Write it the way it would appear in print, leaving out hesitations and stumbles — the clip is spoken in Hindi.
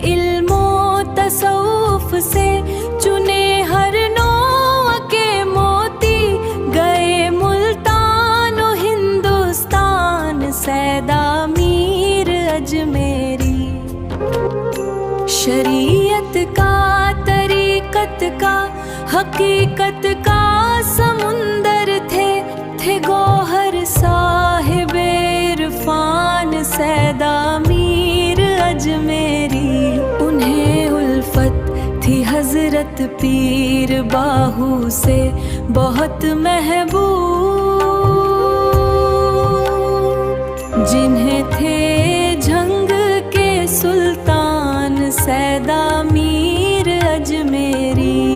इल्मो तसव्वुफ से चुने हर नौ के मोती, गए मुल्तान हिंदुस्तान सैदा मीर अजमेरी। शरीयत का, तरीकत का, हकीकत का समुंदर थे गौहर साहिब इरफान सैदा मीर अजमेरी। उन्हें उल्फत थी हजरत पीर बाहू से बहुत महबूब, जिन्हें थे झंग के सुल्तान सैदा मीर